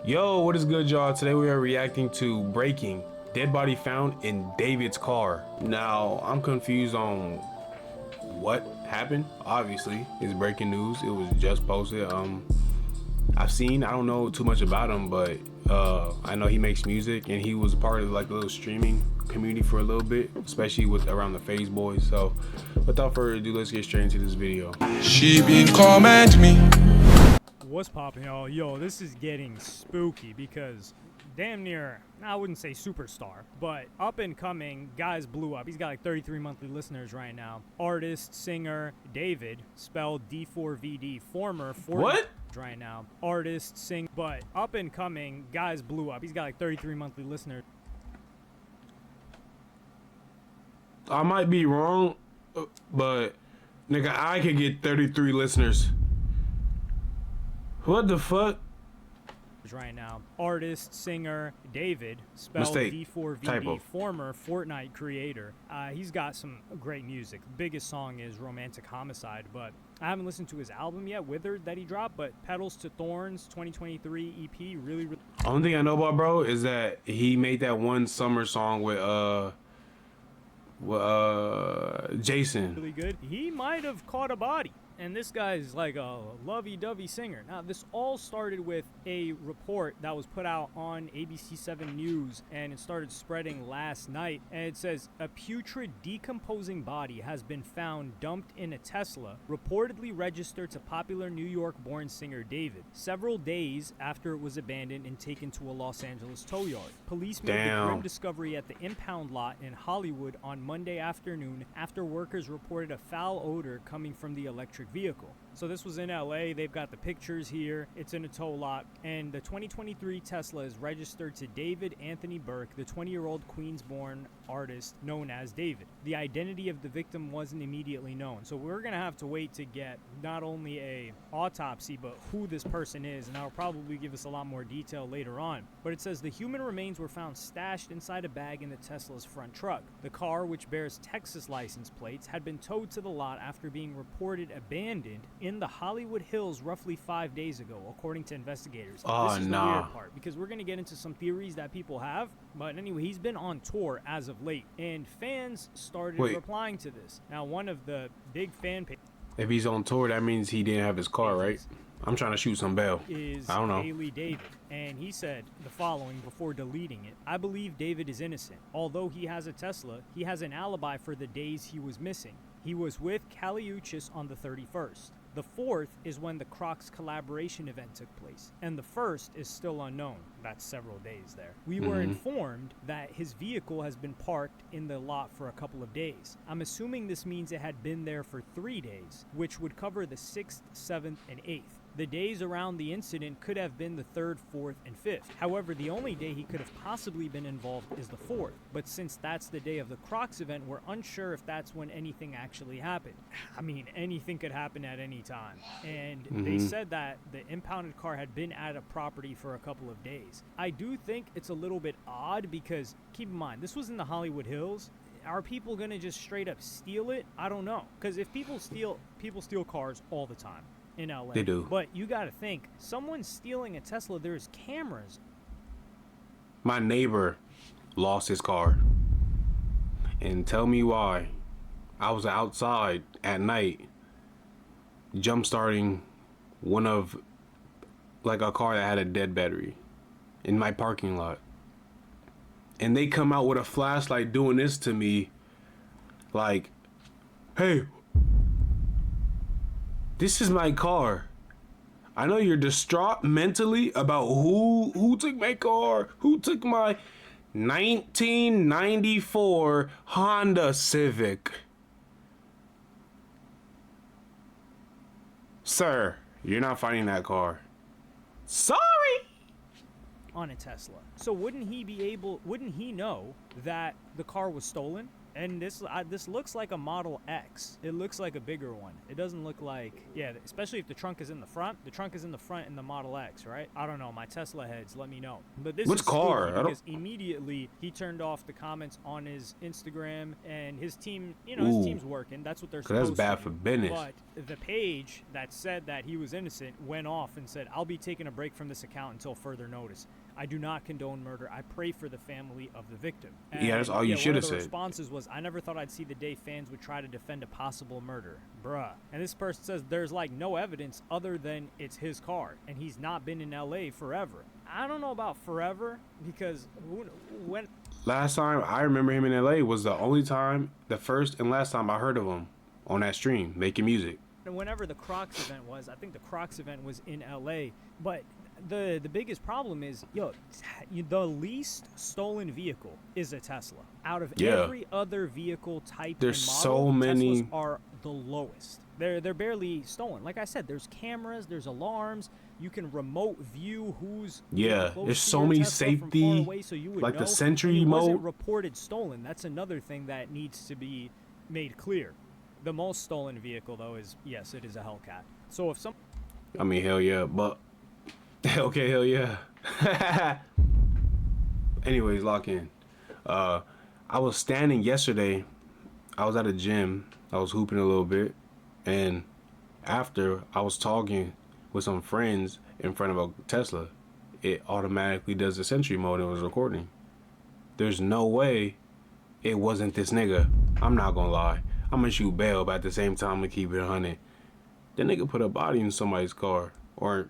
Yo, what is good, y'all? Today we are reacting to Breaking, dead body found in David's car. Now, I'm confused on what happened. Obviously, it's breaking news. It was just posted. I don't know too much about him, but I know he makes music and he was part of like a little streaming community for a little bit, especially with around the FaZe boys. So without further ado, let's get straight into this video. She been comment me. What's poppin', y'all? Yo, this is getting spooky because damn near, I wouldn't say superstar, but up and coming, guys blew up. He's got like 33 monthly listeners right now. Artist, singer, David, spelled D4VD, former What? right now. Artist, sing, but up and coming, guys blew up. He's got like 33 monthly listeners. I might be wrong, but nigga, I could get 33 listeners. What the fuck? Right now, artist, singer, David, spelled Mistake. D4VD, Typo. former Fortnite creator. He's got some great music. The biggest song is Romantic Homicide, but I haven't listened to his album yet, Withered, that he dropped, but Petals to Thorns 2023 EP, really Only thing I know about bro is that he made that one summer song with Jason. really good. He might have caught a body. And this guy's like a lovey-dovey singer. Now, this all started with a report that was put out on ABC7 News, and it started spreading last night. And it says, a putrid, decomposing body has been found dumped in a Tesla, reportedly registered to popular New York-born singer David, several days after it was abandoned and taken to a Los Angeles tow yard. Police made the grim discovery at the impound lot in Hollywood on Monday afternoon after workers reported a foul odor coming from the electric vehicle. So this was in LA. They've got the pictures here. It's in a tow lot, and the 2023 Tesla is registered to David Anthony Burke, the 20-year-old Queens-born artist known as David. The identity of the victim wasn't immediately known, so we're gonna have to wait to get not only a autopsy but who this person is, and that'll probably give us a lot more detail later on. But it says the human remains were found stashed inside a bag in the Tesla's front truck. The car, which bears Texas license plates, had been towed to the lot after being reported abandoned in the Hollywood Hills roughly 5 days ago, according to investigators. This is the weird part, because we're going to get into some theories that people have, but anyway, he's been on tour as of late, and fans started replying to this. Now, one of the big fan pages, if he's on tour, that means he didn't have his car, right? I'm trying to shoot some bail. I don't know. Haley David, and he said the following before deleting it. I believe David is innocent. Although he has a Tesla, he has an alibi for the days he was missing. He was with Caliuchis on the 31st. The 4th is when the Crocs collaboration event took place, and the 1st is still unknown. That's several days there. We were informed that his vehicle has been parked in the lot for a couple of days. I'm assuming this means it had been there for 3 days, which would cover the 6th, 7th, and 8th. The days around the incident could have been the 3rd, 4th, and 5th. However, the only day he could have possibly been involved is the 4th. But since that's the day of the Crocs event, we're unsure if that's when anything actually happened. I mean, anything could happen at any time. And they said that the impounded car had been at a property for a couple of days. I do think it's a little bit odd because, keep in mind, this was in the Hollywood Hills. Are people gonna just straight up steal it? I don't know. Because if people steal cars all the time in LA. They do. But you gotta think, someone stealing a Tesla, there's cameras. My neighbor lost his car. And tell me why. I was outside at night jump starting one of like a car that had a dead battery in my parking lot. And they come out with a flashlight doing this to me like, hey, this is my car. I know you're distraught mentally about who took my car, who took my 1994 Honda Civic. Sir, you're not finding that car. Sorry. On a Tesla. So wouldn't he know that the car was stolen? And this looks like a Model X. It looks like a bigger one. It doesn't look like, yeah, especially if the trunk is in the front. The trunk is in the front in the Model X, right? I don't know. My Tesla heads, let me know. But this Which is car? spooky because immediately he turned off the comments on his Instagram, and his team, his team's working. That's what they're supposed to do. That's bad for business. But the page that said that he was innocent went off and said, "I'll be taking a break from this account until further notice. I do not condone murder. I pray for the family of the victim." And yeah, that's all you should have said. One of the responses was, "I never thought I'd see the day fans would try to defend a possible murder." Bruh. And this person says there's like no evidence other than it's his car, and he's not been in LA forever. I don't know about forever, because when... Last time I remember him in LA was the only time, the first and last time I heard of him on that stream, making music. Whenever the Crocs event was, I think the Crocs event was in LA, but the biggest problem is, the least stolen vehicle is a Tesla. Out of every other vehicle type there's and model, so many. Teslas are the lowest. They're barely stolen. Like I said, there's cameras, there's alarms. You can remote view who's there's so many safety, away, so you would like know. the Sentry It mode. wasn't reported stolen. That's another thing that needs to be made clear. The most stolen vehicle, though, is, yes, it is a Hellcat. So if some... I mean, hell yeah, but... okay, hell yeah. Anyways, lock in. I was standing yesterday. I was at a gym. I was hooping a little bit. And after I was talking with some friends in front of a Tesla, it automatically does the Sentry mode and was recording. There's no way it wasn't this nigga. I'm not gonna lie. I'm gonna shoot bail, but at the same time, I'm gonna keep it 100. The nigga put a body in somebody's car, or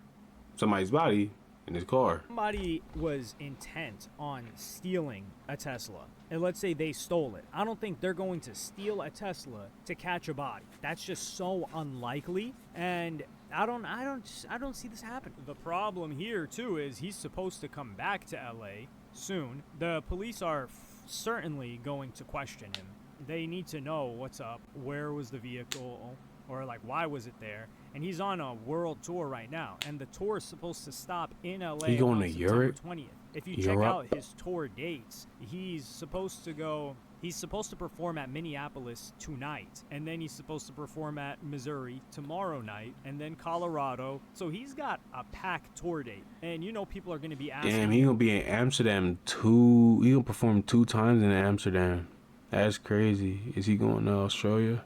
somebody's body in his car. Somebody was intent on stealing a Tesla, and let's say they stole it. I don't think they're going to steal a Tesla to catch a body. That's just so unlikely, and I don't see this happen. The problem here too is he's supposed to come back to LA soon. The police are certainly going to question him. They need to know what's up, where was the vehicle, or like why was it there. And he's on a world tour right now, and the tour is supposed to stop in LA He going on to September Europe? 20th. If you check out his tour dates, he's supposed to perform at Minneapolis tonight, and then he's supposed to perform at Missouri tomorrow night, and then Colorado. So he's got a packed tour date, and people are going to be asking. Damn, he gonna be in Amsterdam he gonna perform 2 times in Amsterdam. That's crazy. Is he going to Australia?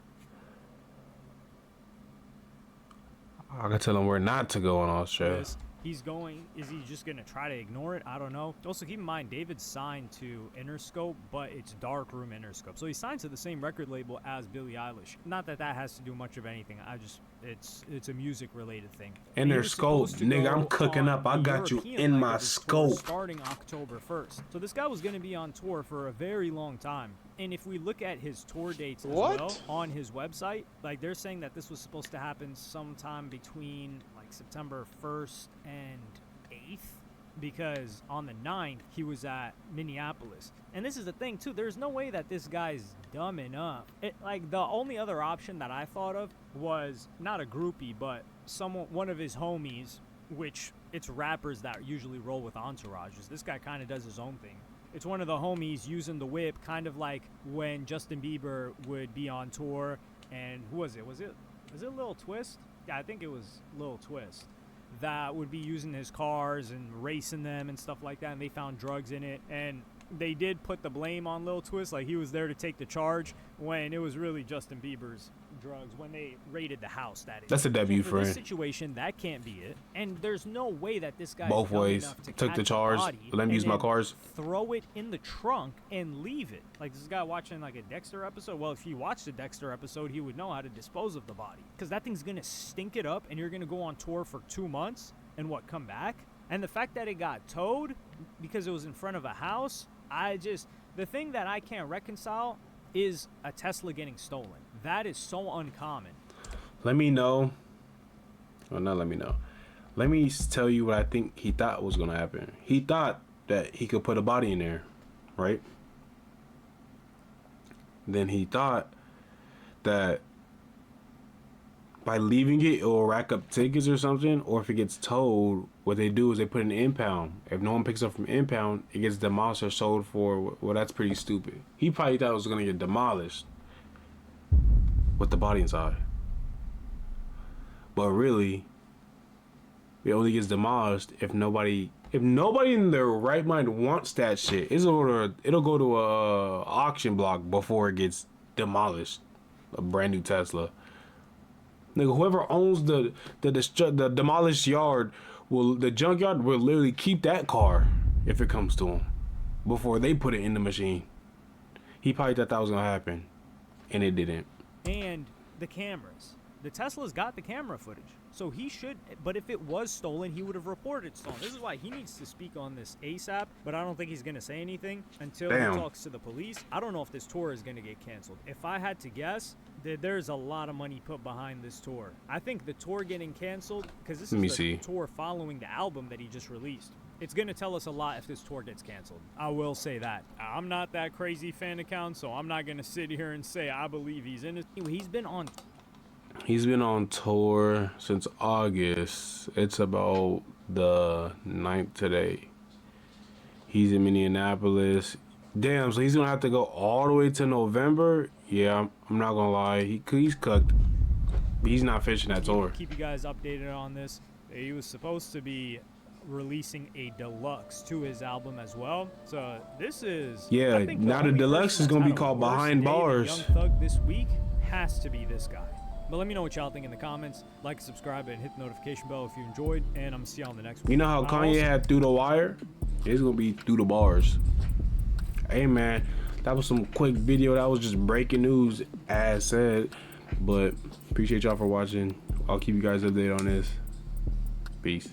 I can tell him where not to go in Australia. He's going. Is he just going to try to ignore it? I don't know. Also, keep in mind, David's signed to Interscope, but it's Darkroom Interscope. So he's signed to the same record label as Billie Eilish. Not that that has to do much of anything. It's a music-related thing. Interscope, nigga, I'm cooking up. I got you in my scope. Starting October 1st. So this guy was going to be on tour for a very long time. And if we look at his tour dates as well on his website, like they're saying that this was supposed to happen sometime between like September 1st and 8th, because on the 9th he was at Minneapolis. And this is the thing too, there's no way that this guy's dumb enough. Like the only other option that I thought of was not a groupie, but one of his homies, which it's rappers that usually roll with entourages. This guy kind of does his own thing. It's one of the homies using the whip, kind of like when Justin Bieber would be on tour. And who was it? Was it Lil Twist? Yeah, I think it was Lil Twist. That would be using his cars and racing them and stuff like that. And they found drugs in it. And they did put the blame on Lil Twist, like he was there to take the charge, when it was really Justin Bieber's drugs when they raided the house. That's a W, so for friend. this situation, that can't be it. And there's no way that this guy both ways took the charge, let me use my cars, throw it in the trunk and leave it. Like this guy watching like a Dexter episode. Well, if he watched a Dexter episode, he would know how to dispose of the body, because that thing's gonna stink it up, and you're gonna go on tour for 2 months and come back. And the fact that it got towed because it was in front of a house, the thing that I can't reconcile is a Tesla getting stolen. That is so uncommon. Let me know. Well, not let me know. Let me tell you what I think he thought was going to happen. He thought that he could put a body in there, right? Then he thought that by leaving it will rack up tickets or something, or if it gets towed, what they do is they put an impound. If no one picks up from impound, it gets demolished or sold for, well, that's pretty stupid. He probably thought it was gonna get demolished with the body inside, but really it only gets demolished if nobody in their right mind wants that shit. It'll go to a auction block before it gets demolished. A brand new Tesla. Nigga, whoever owns the demolished yard the junkyard will literally keep that car if it comes to him before they put it in the machine. He probably thought that was gonna happen, and it didn't. And the cameras. The Tesla's got the camera footage, so he should. But if it was stolen, he would have reported it stolen. This is why he needs to speak on this ASAP. But I don't think he's gonna say anything until he talks to the police. I don't know if this tour is gonna get canceled. If I had to guess, there's a lot of money put behind this tour. I think the tour getting canceled, because this is the tour following the album that he just released. It's going to tell us a lot if this tour gets canceled. I will say that. I'm not that crazy fan account, so I'm not going to sit here and say I believe he's innocent. He's been on tour since August. It's about the 9th today. He's in Minneapolis. Damn, so he's going to have to go all the way to November? Yeah, I'm not going to lie. He's cooked. He's not finishing that tour. Keep you guys updated on this. He was supposed to be releasing a deluxe to his album as well. So this is... Yeah, now the deluxe is going to be called Behind Bars. Young Thug this week has to be this guy. But let me know what y'all think in the comments. Like, subscribe, and hit the notification bell if you enjoyed. And I'm going to see y'all in the next one. You know how Kanye had Through the Wire? It's going to be Through the Bars. Hey, man. That was some quick video. That was just breaking news, as said. But appreciate y'all for watching. I'll keep you guys updated on this. Peace.